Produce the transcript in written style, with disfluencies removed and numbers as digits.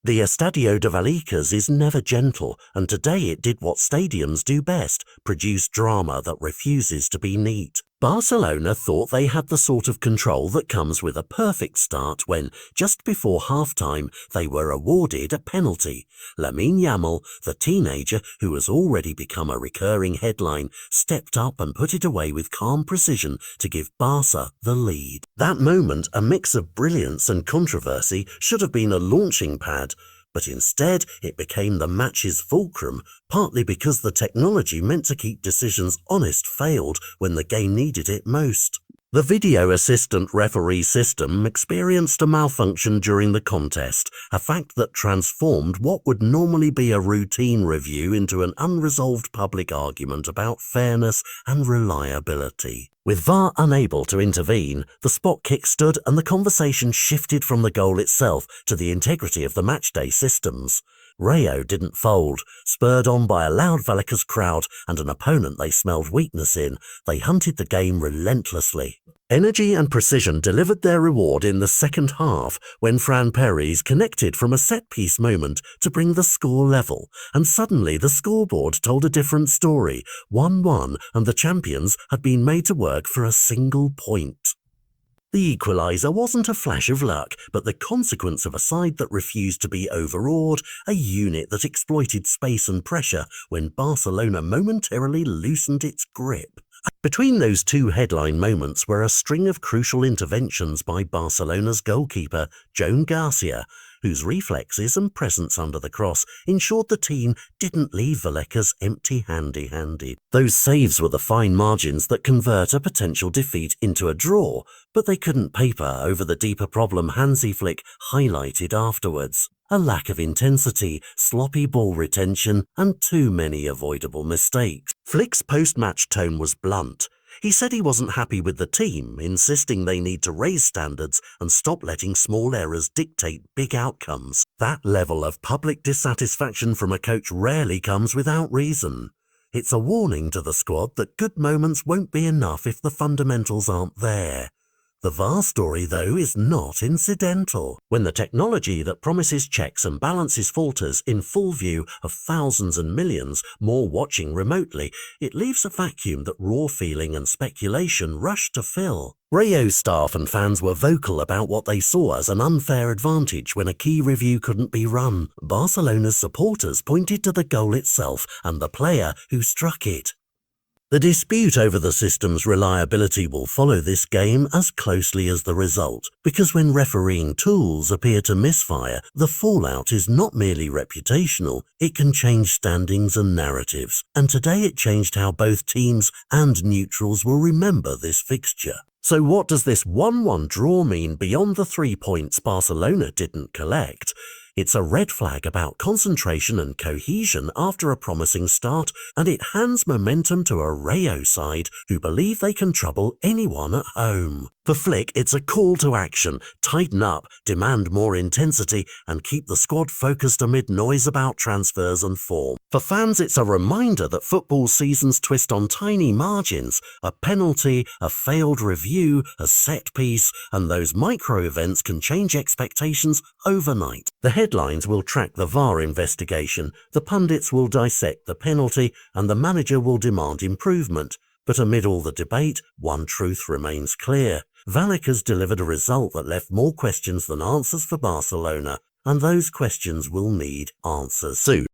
The Estadio de Vallecas is never gentle, and today it did what stadiums do best, produce drama that refuses to be neat. Barcelona thought they had the sort of control that comes with a perfect start when, just before halftime, they were awarded a penalty. Lamine Yamal, the teenager who has already become a recurring headline, stepped up and put it away with calm precision to give Barca the lead. That moment, a mix of brilliance and controversy, should have been a launching pad, but instead it became the match's fulcrum, partly because the technology meant to keep decisions honest failed when the game needed it most. The video assistant referee system experienced a malfunction during the contest, a fact that transformed what would normally be a routine review into an unresolved public argument about fairness and reliability. With VAR unable to intervene, the spot kick stood and the conversation shifted from the goal itself to the integrity of the matchday systems. Rayo didn't fold. Spurred on by a loud Vallecas crowd and an opponent they smelled weakness in, they hunted the game relentlessly. Energy and precision delivered their reward in the second half when Fran Perez connected from a set-piece moment to bring the score level, and suddenly the scoreboard told a different story, 1-1, and the champions had been made to work for a single point. The equaliser wasn't a flash of luck, but the consequence of a side that refused to be overawed, a unit that exploited space and pressure when Barcelona momentarily loosened its grip. Between those two headline moments were a string of crucial interventions by Barcelona's goalkeeper, Joan Garcia, whose reflexes and presence under the cross ensured the team didn't leave Vallecas empty-handed. Those saves were the fine margins that convert a potential defeat into a draw, but they couldn't paper over the deeper problem Hansi highlighted afterwards. A lack of intensity, sloppy ball retention, and too many avoidable mistakes. Flick's post-match tone was blunt. He said he wasn't happy with the team, insisting they need to raise standards and stop letting small errors dictate big outcomes. That level of public dissatisfaction from a coach rarely comes without reason. It's a warning to the squad that good moments won't be enough if the fundamentals aren't there. The VAR story, though, is not incidental. When the technology that promises checks and balances falters in full view of thousands and millions more watching remotely, it leaves a vacuum that raw feeling and speculation rush to fill. Rayo staff and fans were vocal about what they saw as an unfair advantage when a key review couldn't be run. Barcelona's supporters pointed to the goal itself and the player who struck it. The dispute over the system's reliability will follow this game as closely as the result, because when refereeing tools appear to misfire, the fallout is not merely reputational, it can change standings and narratives, and today it changed how both teams and neutrals will remember this fixture. So what does this 1-1 draw mean beyond the 3 points Barcelona didn't collect? It's a red flag about concentration and cohesion after a promising start, and it hands momentum to a Rayo side who believe they can trouble anyone at home. For Flick, it's a call to action, tighten up, demand more intensity, and keep the squad focused amid noise about transfers and form. For fans, it's a reminder that football seasons twist on tiny margins, a penalty, a failed review, a set piece, and those micro events can change expectations overnight. The headlines will track the VAR investigation, the pundits will dissect the penalty, and the manager will demand improvement. But amid all the debate, one truth remains clear. Vallecas delivered a result that left more questions than answers for Barcelona, and those questions will need answers soon.